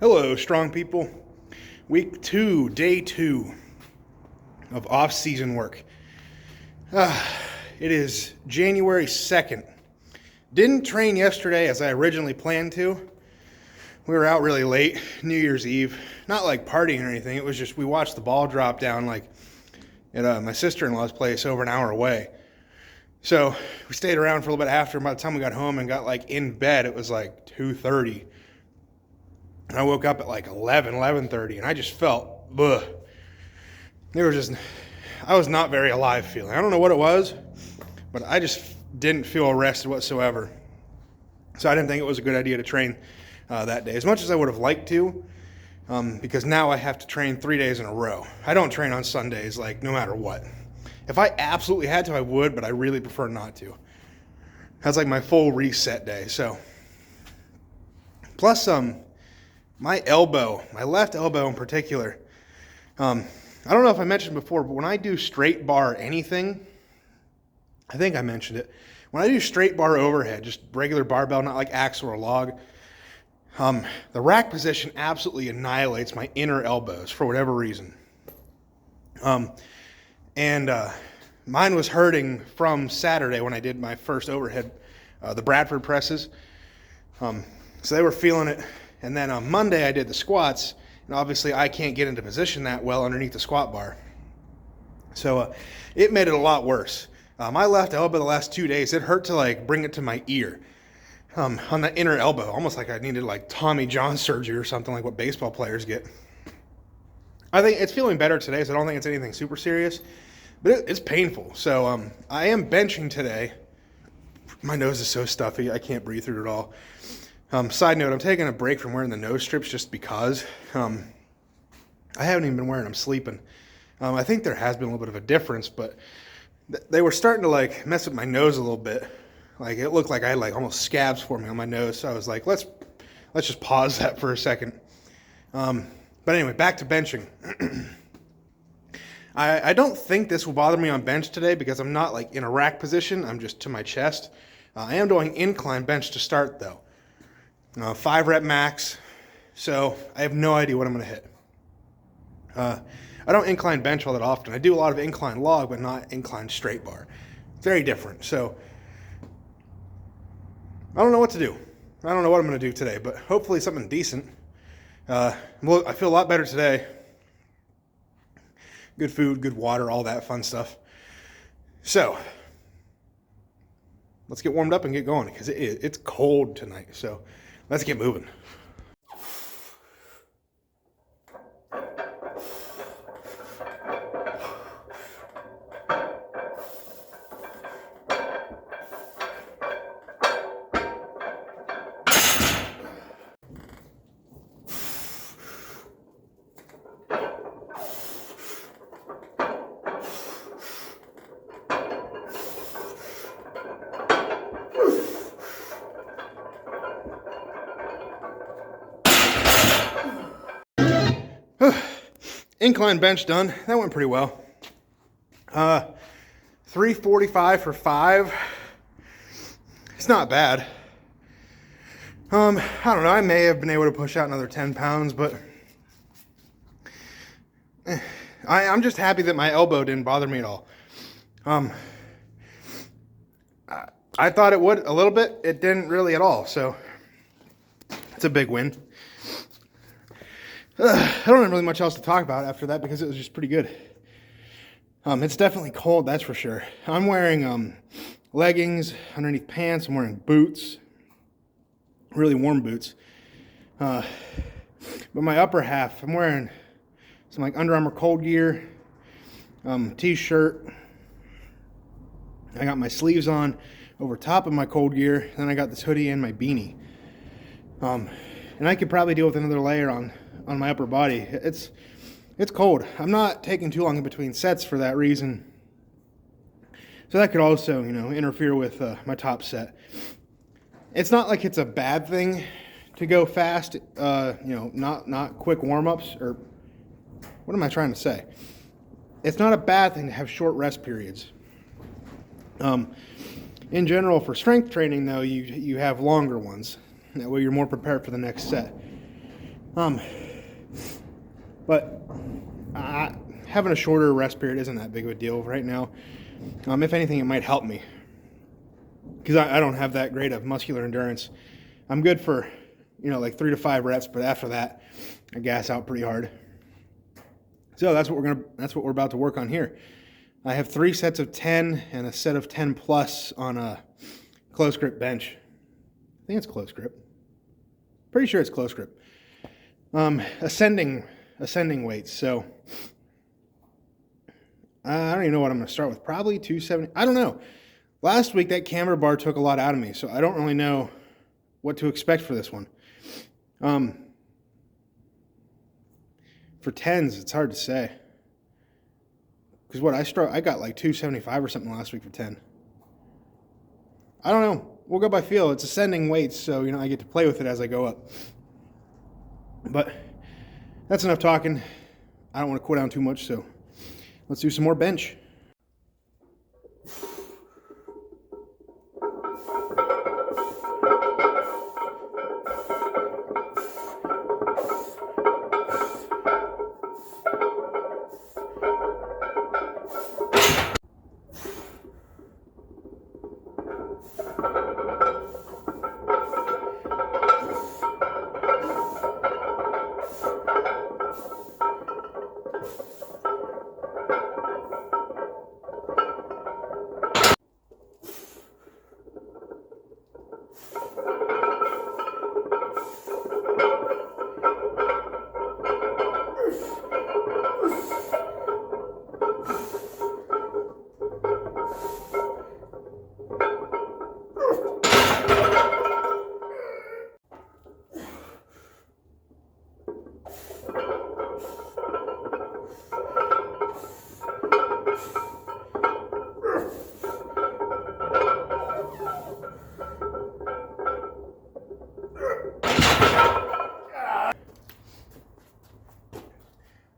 Hello, strong people. Week 2, day 2 of off-season work. It is January 2nd. Didn't train yesterday as I originally planned to. We were out really late, New Year's Eve. Not like partying or anything. It was just we watched the ball drop down like at my sister-in-law's place over an hour away. So we stayed around for a little bit after. By the time we got home and got like in bed, it was like 2:30. And I woke up at like 11:30, and I just felt, I was not very alive feeling. I don't know what it was, but I just didn't feel rested whatsoever. So I didn't think it was a good idea to train that day, as much as I would have liked to, because now I have to train 3 days in a row. I don't train on Sundays, like, no matter what. If I absolutely had to, I would, but I really prefer not to. That's like my full reset day, so. Plus, my left elbow in particular, I don't know if I mentioned before, but when I do straight bar anything, I think I mentioned it. When I do straight bar overhead, just regular barbell, not like axle or log, the rack position absolutely annihilates my inner elbows for whatever reason. Mine was hurting from Saturday when I did my first overhead, the Bradford presses. So they were feeling it. And then on Monday I did the squats, and obviously I can't get into position that well underneath the squat bar. So it made it a lot worse. My left elbow the last 2 days, it hurt to like bring it to my ear on the inner elbow, almost like I needed like Tommy John surgery or something like what baseball players get. I think it's feeling better today, so I don't think it's anything super serious, but it's painful. So I am benching today. My nose is so stuffy, I can't breathe through it all. Side note, I'm taking a break from wearing the nose strips just because I haven't even been wearing them sleeping. I think there has been a little bit of a difference, but they were starting to like mess with my nose a little bit. Like it looked like I had like almost scabs forming on my nose. So I was like, let's just pause that for a second. But anyway, back to benching. I don't think this will bother me on bench today because I'm not like in a rack position. I'm just to my chest. I am doing incline bench to start though. 5 rep max, so I have no idea what I'm going to hit. I don't incline bench all that often. I do a lot of incline log, but not incline straight bar. Very different. So I don't know what to do. I don't know what I'm going to do today, but hopefully something decent. I feel a lot better today. Good food, good water, all that fun stuff. So let's get warmed up and get going because it's cold tonight. So let's get moving. Incline bench done. That went pretty well. 345 for 5. It's not bad. I don't know. I may have been able to push out another 10 pounds, but I'm just happy that my elbow didn't bother me at all. I thought it would a little bit. It didn't really at all. So it's a big win. I don't have really much else to talk about after that because it was just pretty good. It's definitely cold, that's for sure. I'm wearing leggings underneath pants. I'm wearing boots, really warm boots. But my upper half, I'm wearing some like Under Armour cold gear, t-shirt. I got my sleeves on over top of my cold gear. Then I got this hoodie and my beanie. And I could probably deal with another layer on my upper body. It's cold. I'm not taking too long in between sets for that reason. So that could also, interfere with my top set. It's not like it's a bad thing to go fast, not quick warm-ups, or what am I trying to say? It's not a bad thing to have short rest periods. In general, for strength training, though, you have longer ones. That way you're more prepared for the next set. But having a shorter rest period isn't that big of a deal right now. If anything, it might help me because I don't have that great of muscular endurance. I'm good for, like 3 to 5 reps, but after that, I gas out pretty hard. So that's what we're about to work on here. I have 3 sets of 10 and a set of 10 plus on a close grip bench. I think it's close grip. Pretty sure it's close grip. Ascending weights. So I don't even know what I'm going to start with. Probably 270. I don't know. Last week that camber bar took a lot out of me, so I don't really know what to expect for this one. For 10s, it's hard to say. Because I got like 275 or something last week for 10. I don't know. We'll go by feel. It's ascending weights, so I get to play with it as I go up. But that's enough talking. I don't want to quit down too much, so let's do some more bench.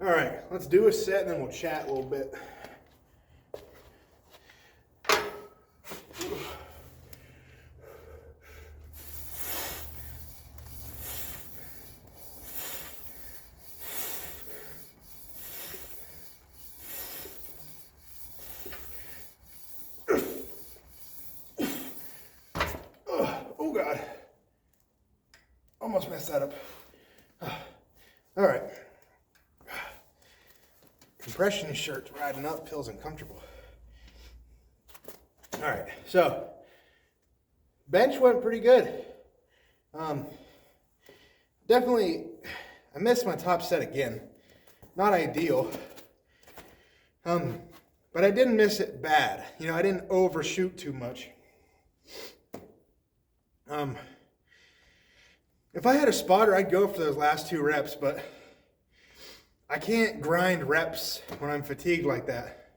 All right, let's do a set and then we'll chat a little bit. Oh God, almost messed that up. All right. Compression shirts riding up feels uncomfortable. All right, so bench went pretty good. Definitely, I missed my top set again. Not ideal, but I didn't miss it bad. I didn't overshoot too much. If I had a spotter, I'd go for those last 2 reps, but I can't grind reps when I'm fatigued like that.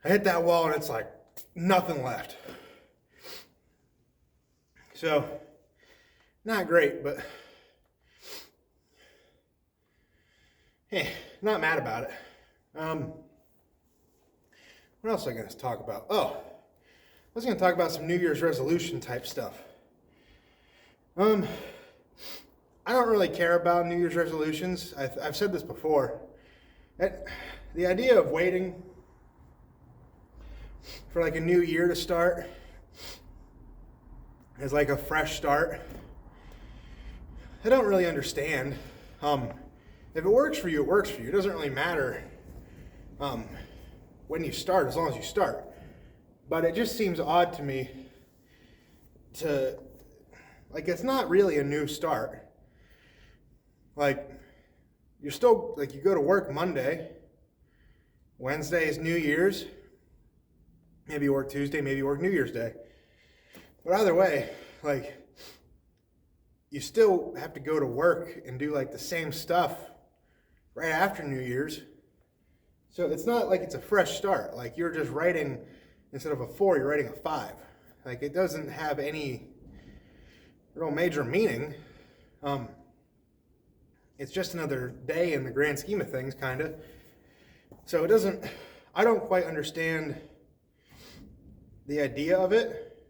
I hit that wall and it's like nothing left. So, not great, but hey, not mad about it. What else am I going to talk about? Oh, I was going to talk about some New Year's resolution type stuff. I don't really care about New Year's resolutions. I've said this before. The idea of waiting for like a new year to start is like a fresh start. I don't really understand. If it works for you, it works for you. It doesn't really matter when you start, as long as you start. But it just seems odd to me to, like, it's not really a new start. Like, you're still, like, you go to work Monday, Wednesday is New Year's, maybe you work Tuesday, maybe you work New Year's Day. But either way, like, you still have to go to work and do, like, the same stuff right after New Year's. So it's not like it's a fresh start. Like, you're just writing, instead of a 4, you're writing a 5. Like, it doesn't have any real major meaning. It's just another day in the grand scheme of things, kind of. So I don't quite understand the idea of it,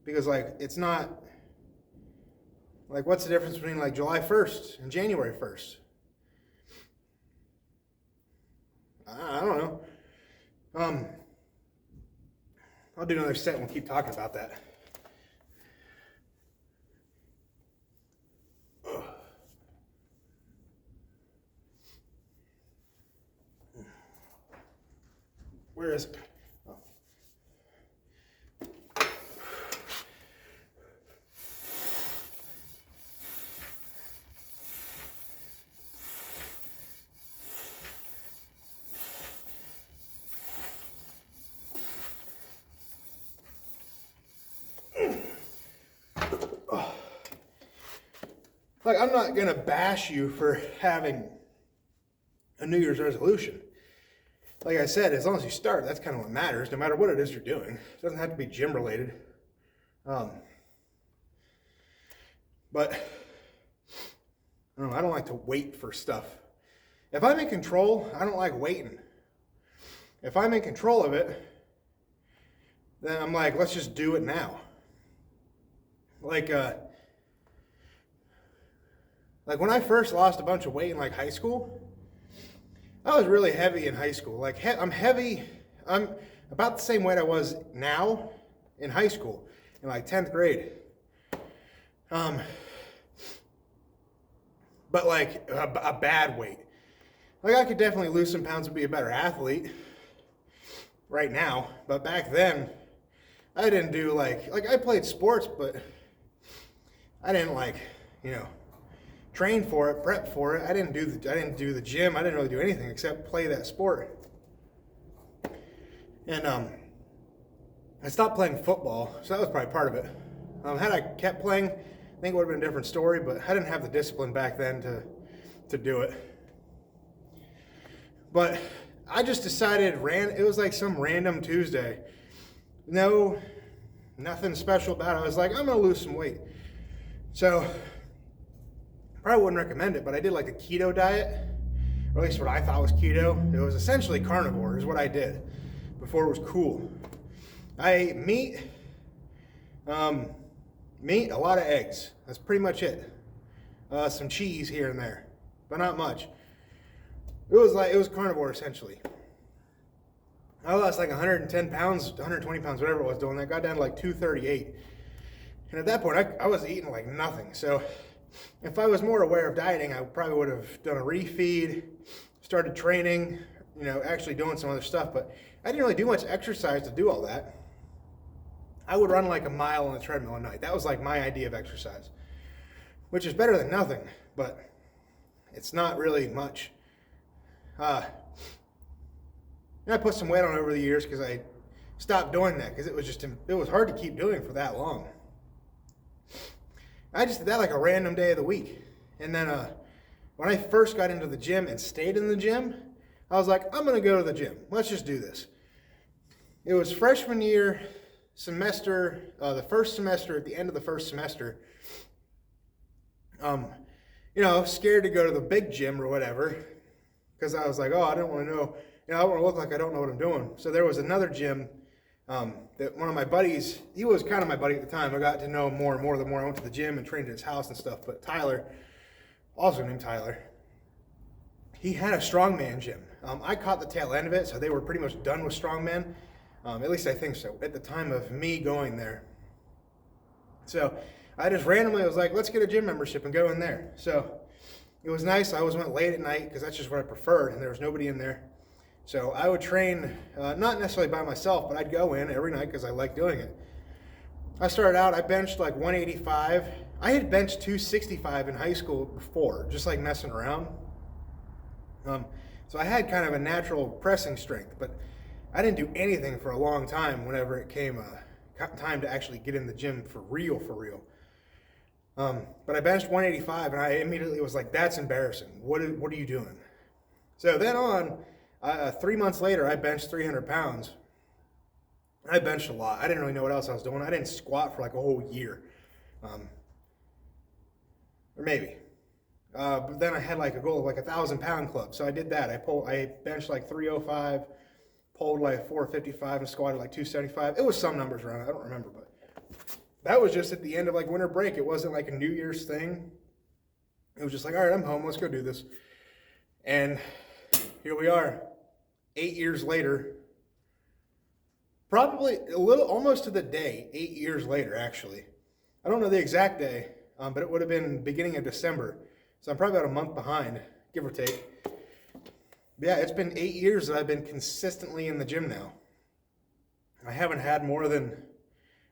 because, like, it's not Like, what's the difference between like July 1st and January 1st? I don't know. I'll do another set and we'll keep talking about that. Where is it? Oh. Like, I'm not going to bash you for having a New Year's resolution. Like I said, as long as you start, that's kind of what matters, no matter what it is you're doing. It doesn't have to be gym related. But I don't like to wait for stuff. If I'm in control, I don't like waiting. If I'm in control of it, then I'm like, let's just do it now. Like when I first lost a bunch of weight in like high school, I was really heavy in high school. Like I'm heavy. I'm about the same weight I was now in high school, in like 10th grade. But like a bad weight. Like I could definitely lose some pounds and be a better athlete right now. But back then, I didn't do like I played sports, but I didn't train for it, prep for it. I didn't do the gym. I didn't really do anything except play that sport. And I stopped playing football, so that was probably part of it. Had I kept playing, I think it would have been a different story, but I didn't have the discipline back then to do it. But I just decided, it was like some random Tuesday. Nothing special about it. I was like, I'm going to lose some weight. So, probably wouldn't recommend it, but I did like a keto diet, or at least what I thought was keto. It was essentially carnivore is what I did before it was cool. I ate meat, a lot of eggs. That's pretty much it. Some cheese here and there, but not much. It was carnivore essentially. I lost like 110 pounds, 120 pounds, whatever it was doing that. Got down to like 238. And at that point, I was eating like nothing. So if I was more aware of dieting, I probably would have done a refeed, started training, actually doing some other stuff. But I didn't really do much exercise to do all that. I would run like a mile on the treadmill a night. That was like my idea of exercise, which is better than nothing, but it's not really much. And I put some weight on over the years because I stopped doing that because it was hard to keep doing for that long. I just did that like a random day of the week. And then when I first got into the gym and stayed in the gym, I was like, I'm going to go to the gym. Let's just do this. It was freshman year semester, the first semester, at the end of the first semester. Scared to go to the big gym or whatever because I was like, I don't want to know. I don't want to look like I don't know what I'm doing. So there was another gym that one of my buddies, he was kind of my buddy at the time. I got to know him more and more the more I went to the gym and trained at his house and stuff. But Tyler, also named Tyler, he had a strongman gym. I caught the tail end of it, so they were pretty much done with strongman. At least I think so, at the time of me going there. So I just randomly was like, let's get a gym membership and go in there. So it was nice. I always went late at night because that's just what I preferred, and there was nobody in there. So I would train, not necessarily by myself, but I'd go in every night because I liked doing it. I started out, I benched like 185. I had benched 265 in high school before, just like messing around. So I had kind of a natural pressing strength, but I didn't do anything for a long time whenever it came time to actually get in the gym for real. But I benched 185 and I immediately was like, that's embarrassing. What are you doing? So then on, 3 months later, I benched 300 pounds. I benched a lot. I didn't really know what else I was doing. I didn't squat for like a whole year. Or maybe. But then I had like a goal of like 1,000-pound club. So I did that. I benched like 305, pulled like 455, and squatted like 275. It was some numbers around. I don't remember, but that was just at the end of like winter break. It wasn't like a New Year's thing. It was just like, all right, I'm home. Let's go do this. And here we are, 8 years later. Probably a little, almost to the day, 8 years later, actually. I don't know the exact day, but it would have been beginning of December. So I'm probably about a month behind, give or take. But yeah, it's been 8 years that I've been consistently in the gym now. I haven't had more than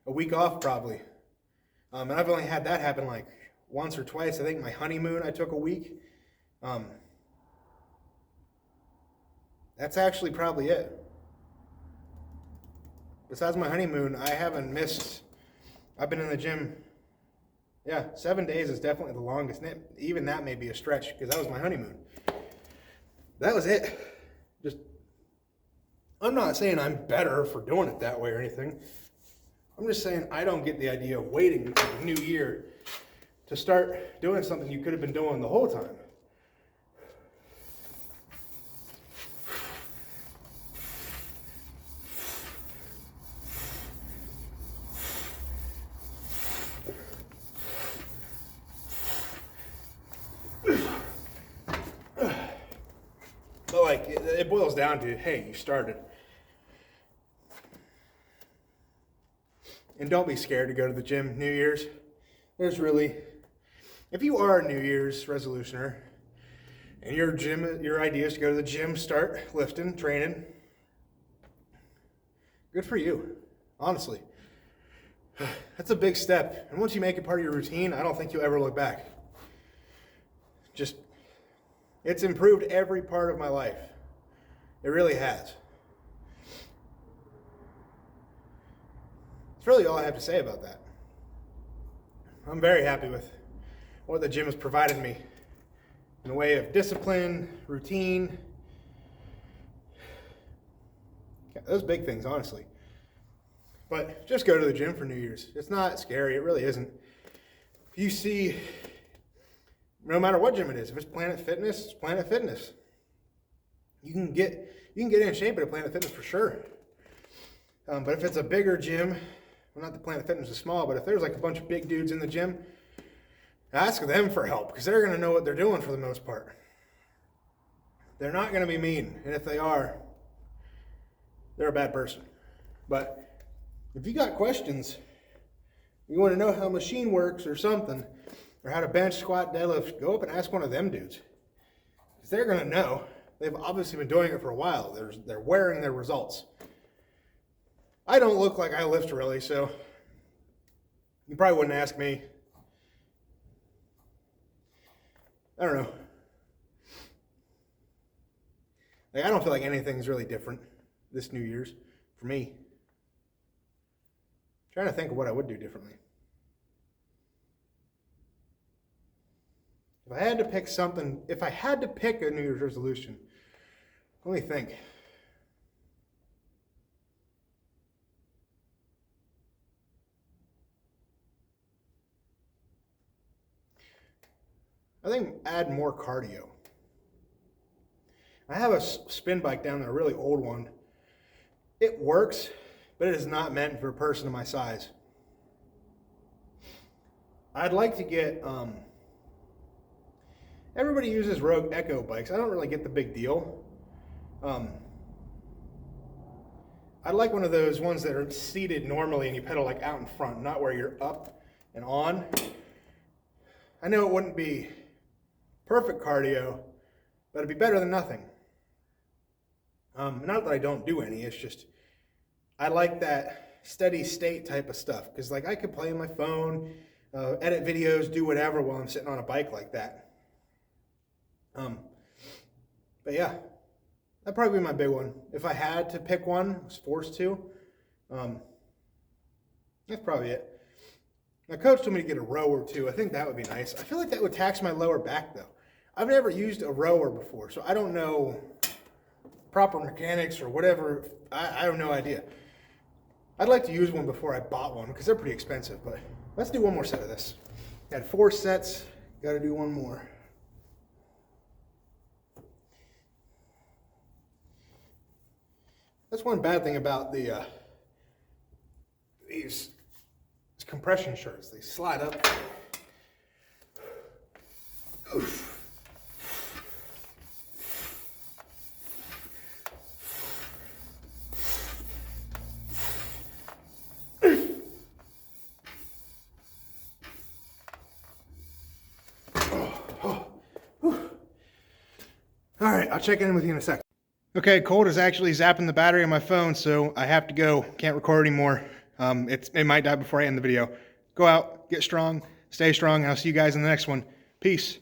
a week off, probably. And I've only had that happen like once or twice. I think my honeymoon, I took a week. That's actually probably it. Besides my honeymoon, I haven't missed. I've been in the gym. Yeah, 7 days is definitely the longest. Even that may be a stretch because that was my honeymoon. That was it. Just, I'm not saying I'm better for doing it that way or anything. I'm just saying I don't get the idea of waiting until the new year to start doing something you could have been doing the whole time. But like, it boils down to, hey, you started. And don't be scared to go to the gym New Year's. There's really, if you are a New Year's resolutioner and your idea is to go to the gym, start lifting, training, good for you, honestly. That's a big step. And once you make it part of your routine, I don't think you'll ever look back. Just, it's improved every part of my life. It really has. That's really all I have to say about that. I'm very happy with what the gym has provided me in the way of discipline, routine. Those big things, honestly. But just go to the gym for New Year's. It's not scary. It really isn't. If you see, no matter what gym it is, if it's Planet Fitness, it's Planet Fitness. You can get in shape at a Planet Fitness for sure. But if it's a bigger gym, well, not that Planet Fitness is small, but if there's like a bunch of big dudes in the gym, ask them for help because they're going to know what they're doing for the most part. They're not going to be mean, and if they are, they're a bad person. But if you got questions, you want to know how a machine works or something, or how to bench, squat, deadlift, go up and ask one of them dudes. Because they're going to know. They've obviously been doing it for a while. They're wearing their results. I don't look like I lift really, so you probably wouldn't ask me. I don't know. Like, I don't feel like anything's really different this New Year's for me. I'm trying to think of what I would do differently. If I had to pick something, if I had to pick a New Year's resolution, let me think. I think add more cardio. I have a spin bike down there, a really old one. It works, but it is not meant for a person of my size. I'd like to get, everybody uses Rogue Echo bikes. I don't really get the big deal. I'd like one of those ones that are seated normally and you pedal like out in front, not where you're up and on. I know it wouldn't be perfect cardio, but it'd be better than nothing. Not that I don't do any, it's just, I like that steady state type of stuff. Because like I could play on my phone, edit videos, do whatever while I'm sitting on a bike like that. But yeah, that'd probably be my big one. If I had to pick one, was forced to, that's probably it. My coach told me to get a rower too. I think that would be nice. I feel like that would tax my lower back though. I've never used a rower before, so I don't know proper mechanics or whatever. I have no idea. I'd like to use one before I bought one because they're pretty expensive, but let's do one more set of this. Had 4 sets, got to do one more. That's one bad thing about these compression shirts. They slide up. Oof. All right, I'll check in with you in a second. Okay, Colt is actually zapping the battery on my phone, so I have to go. Can't record anymore. It might die before I end the video. Go out, get strong, stay strong, and I'll see you guys in the next one. Peace.